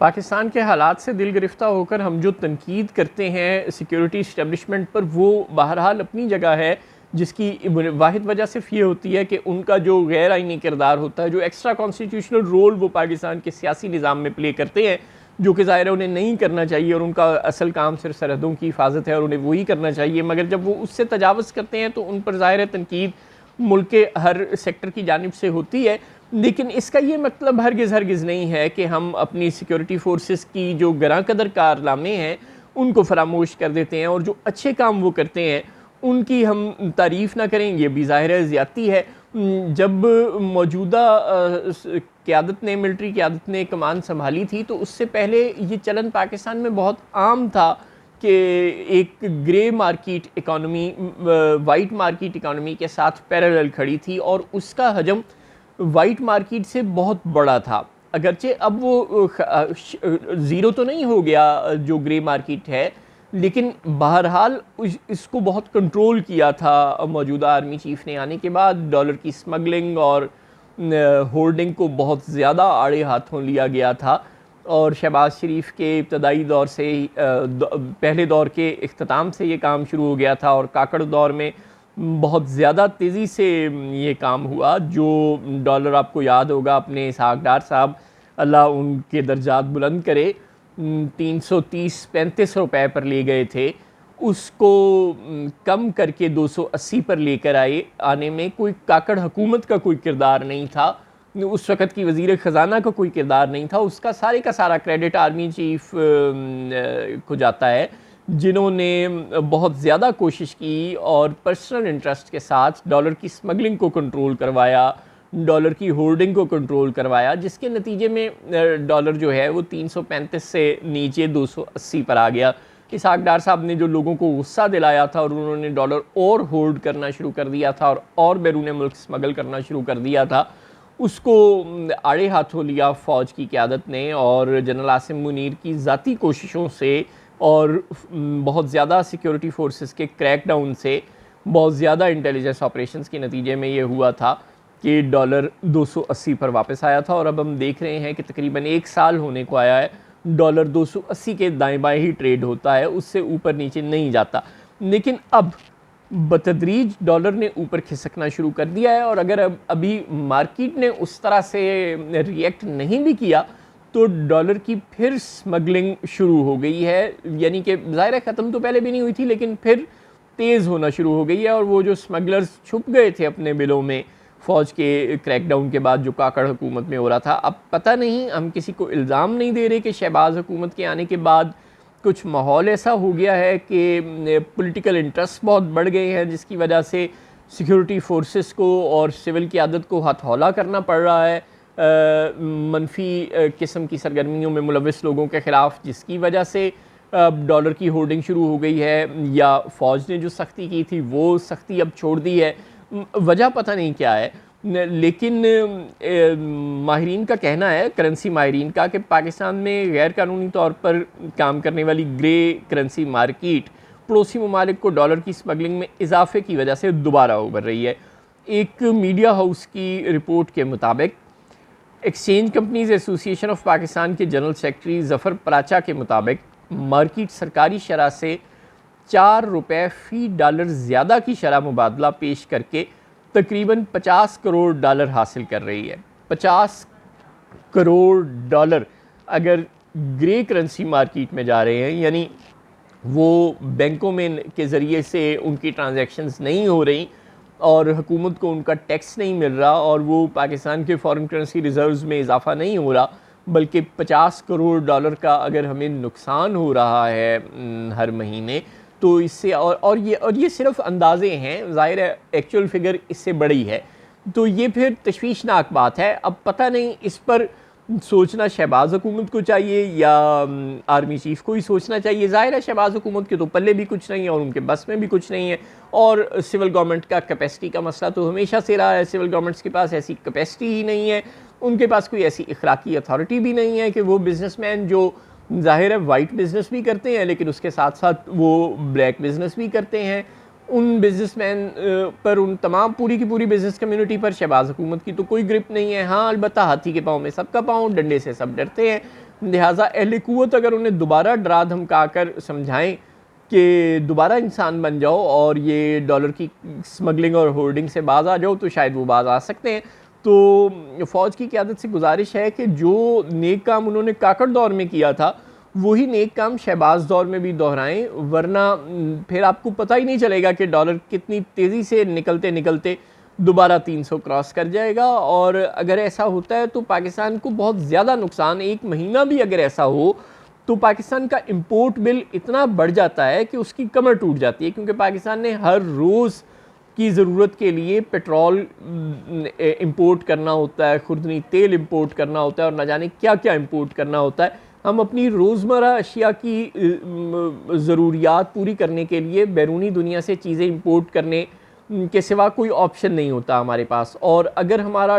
पाकिस्तान के हालात से दिल गिरफ्ता होकर हम जो तनकीद करते हैं सिक्योरिटी इस्टेब्लिशमेंट पर, वो बहरहाल अपनी जगह है, जिसकी वाहिद वजह सिर्फ ये होती है कि उनका जो गैर आइनी किरदार होता है, जो एक्स्ट्रा कॉन्स्टिट्यूशनल रोल वो पाकिस्तान के सियासी निज़ाम में प्ले करते हैं, जो कि ज़ाहिर है उन्हें नहीं करना चाहिए और उनका असल काम सिर्फ सरहदों की हिफाजत है और उन्हें वही करना चाहिए। मगर जब वो उससे तजावज़ करते हैं तो उन पर ज़ाहिर है तनकीद मुल्क के हर सेक्टर की जानिब से होती है। लेकिन इसका ये मतलब हरगिज़ नहीं है कि हम अपनी सिक्योरिटी फोर्सेस की जो गरां कदर कारनामे हैं उनको फरामोश कर देते हैं और जो अच्छे काम वो करते हैं उनकी हम तारीफ़ ना करें, ये भी ज़ाहिर है ज़्यादती है। जब मौजूदा क़यादत ने, मिलिट्री क़यादत ने कमान संभाली थी तो उससे पहले ये चलन पाकिस्तान में बहुत आम था कि एक grey market economy white market economy के साथ पैरेलल खड़ी थी और उसका हजम वाइट मार्केट से बहुत बड़ा था। अगरचे अब वो ज़ीरो तो नहीं हो गया जो ग्रे मार्केट है, लेकिन बहरहाल इसको बहुत कंट्रोल किया था मौजूदा आर्मी चीफ़ ने आने के बाद। डॉलर की स्मगलिंग और होर्डिंग को बहुत ज़्यादा आड़े हाथों लिया गया था और शहबाज शरीफ के इब्तदाई दौर से पहले दौर के इख्तिताम से ये काम शुरू हो गया था और काकड़ दौर में बहुत ज़्यादा तेज़ी से ये काम हुआ। जो डॉलर आपको याद होगा अपने इसहाक डार साहब, अल्लाह उनके दर्जात बुलंद करे, 330-35 रुपए पर ले गए थे, उसको कम करके 280 पर लेकर आने में कोई काकड़ हुकूमत का कोई किरदार नहीं था, उस वक़्त की वज़ीर ख़जाना का कोई किरदार नहीं था। उसका सारे का सारा क्रेडिट आर्मी चीफ़ को जाता है, जिन्होंने बहुत ज़्यादा कोशिश की और पर्सनल इंटरेस्ट के साथ डॉलर की स्मगलिंग को कंट्रोल करवाया, डॉलर की होर्डिंग को कंट्रोल करवाया, जिसके नतीजे में डॉलर जो है वो 335 से नीचे 280 पर आ गया। इसहाक डार साहब ने जो लोगों को गुस्सा दिलाया था और उन्होंने डॉलर और होल्ड करना शुरू कर दिया था और बैरून मुल्क स्मगल करना शुरू कर दिया था, उसको आड़े हाथों लिया फ़ौज की क़यादत ने और जनरल आसिम मुनीर की ज़ाती कोशिशों से और बहुत ज़्यादा सिक्योरिटी फोर्सेस के क्रैकडाउन से, बहुत ज़्यादा इंटेलिजेंस ऑपरेशंस के नतीजे में ये हुआ था कि डॉलर 280 पर वापस आया था और अब हम देख रहे हैं कि तकरीबन 1 साल होने को आया है, डॉलर 280 के दाएं बाएं ही ट्रेड होता है, उससे ऊपर नीचे नहीं जाता। लेकिन अब बतदरीज डॉलर ने ऊपर खिसकना शुरू कर दिया है और अगर अभी मार्केट ने उस तरह से रिएक्ट नहीं भी किया तो डॉलर की फिर स्मगलिंग शुरू हो गई है। यानी कि ज़ाहिर ख़त्म तो पहले भी नहीं हुई थी, लेकिन फिर तेज़ होना शुरू हो गई है और वो जो स्मगलर्स छुप गए थे अपने बिलों में फ़ौज के क्रैकडाउन के बाद जो काकड़ हुकूमत में हो रहा था, अब पता नहीं, हम किसी को इल्ज़ाम नहीं दे रहे कि शहबाज हुकूमत के आने के बाद कुछ माहौल ऐसा हो गया है कि पॉलिटिकल इंटरेस्ट बहुत बढ़ गए हैं, जिसकी वजह से सिक्योरिटी फोर्सेस को और सिविल क़यादत को हथौला करना पड़ रहा है मनफी किस्म की सरगर्मियों में मुलविस लोगों के ख़िलाफ़, जिसकी वजह से डॉलर की होर्डिंग शुरू हो गई है या फ़ौज ने जो सख्ती की थी वो सख्ती अब छोड़ दी है। वजह पता नहीं क्या है, लेकिन माहिरीन का कहना है, करेंसी माहिरीन का, कि पाकिस्तान में गैर कानूनी तौर पर काम करने वाली ग्रे करेंसी मार्केट पड़ोसी ममालिक को डॉलर की स्मगलिंग में इजाफे की वजह से दोबारा उभर रही है। एक मीडिया हाउस की रिपोर्ट के मुताबिक exchange companies association of Pakistan के जनरल सेक्रेटरी ज़फ़र पराचा के मुताबिक मार्केट सरकारी शरह से 4 रुपये फ़ी डॉलर ज़्यादा की शरह मुबादला पेश करके तकरीबन 50 करोड़ डॉलर हासिल कर रही है। 50 करोड़ डॉलर अगर ग्रे करेंसी मार्केट में जा रहे हैं, यानी वो बैंकों में के ज़रिए से उनकी ट्रांजैक्शंस नहीं हो रही और हुकूमत को उनका टैक्स नहीं मिल रहा और वो पाकिस्तान के फॉरेन करेंसी रिज़र्व्स में इजाफा नहीं हो रहा, बल्कि 50 करोड़ डॉलर का अगर हमें नुकसान हो रहा है हर महीने, तो इससे और ये सिर्फ अंदाज़े हैं, ज़ाहिर है एक्चुअल फिगर इससे बड़ी है। तो ये फिर तशवीशनाक बात है। अब पता नहीं इस पर सोचना शहबाज हुकूमत को चाहिए या आर्मी चीफ़ को ही सोचना चाहिए। ज़ाहिर है शहबाज हुकूमत के तो पल्ले भी कुछ नहीं है और उनके बस में भी कुछ नहीं है और सिविल गवर्नमेंट का कैपेसिटी का मसला तो हमेशा से रहा है। सिविल गवर्नमेंट्स के पास ऐसी कैपेसिटी ही नहीं है, उनके पास कोई ऐसी इखलाकी अथॉरिटी भी नहीं है कि वो बिज़नेसमैन जो ज़ाहिर है वाइट बिज़नेस भी करते हैं लेकिन उसके साथ साथ वो ब्लैक बिज़नेस भी करते हैं, उन बिज़नेसमैन पर, उन तमाम पूरी की पूरी बिज़नेस कम्युनिटी पर शहबाज हुकूमत की तो कोई ग्रिप नहीं है। हाँ, अलबत्ता हाथी के पाँव में सबका पाँव, डंडे से सब डरते हैं, लिहाजा अहले कुव्वत अगर उन्हें दोबारा डरा धमका कर समझाएं कि दोबारा इंसान बन जाओ और ये डॉलर की स्मगलिंग और होर्डिंग से बाज आ जाओ, तो शायद वो बाज आ सकते हैं। तो फ़ौज की क़यादत से गुजारिश है कि जो नेक काम उन्होंने काकड़ दौर में किया था वही नेक काम शहबाज दौर में भी दोहराएं, वरना फिर आपको पता ही नहीं चलेगा कि डॉलर कितनी तेज़ी से निकलते निकलते दोबारा 300 क्रॉस कर जाएगा। और अगर ऐसा होता है तो पाकिस्तान को बहुत ज़्यादा नुकसान, एक महीना भी अगर ऐसा हो तो पाकिस्तान का इंपोर्ट बिल इतना बढ़ जाता है कि उसकी कमर टूट जाती है, क्योंकि पाकिस्तान ने हर रोज़ की ज़रूरत के लिए पेट्रोल इंपोर्ट करना होता है, खुर्दनी तेल इंपोर्ट करना होता है और ना जाने क्या क्या इंपोर्ट करना होता है। हम अपनी रोज़मर्रा अशिया की ज़रूरियात पूरी करने के लिए बैरूनी दुनिया से चीज़ें इंपोर्ट करने के सिवा कोई ऑप्शन नहीं होता हमारे पास। और अगर हमारा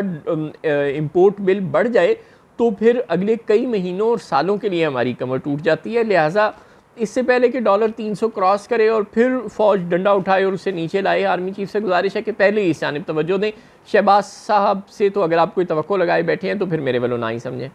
इंपोर्ट बिल बढ़ जाए तो फिर अगले कई महीनों और सालों के लिए हमारी कमर टूट जाती है। लिहाजा इससे पहले कि डॉलर 300 क्रॉस करे और फिर फ़ौज डंडा उठाए और उसे नीचे लाए, आर्मी चीफ से गुजारिश है कि पहले ही इस जानिब तवज्जो दें। शहबाज साहब से तो अगर आप कोई तवक्को लगाए बैठे हैं तो फिर मेरे वालों ना ही समझें।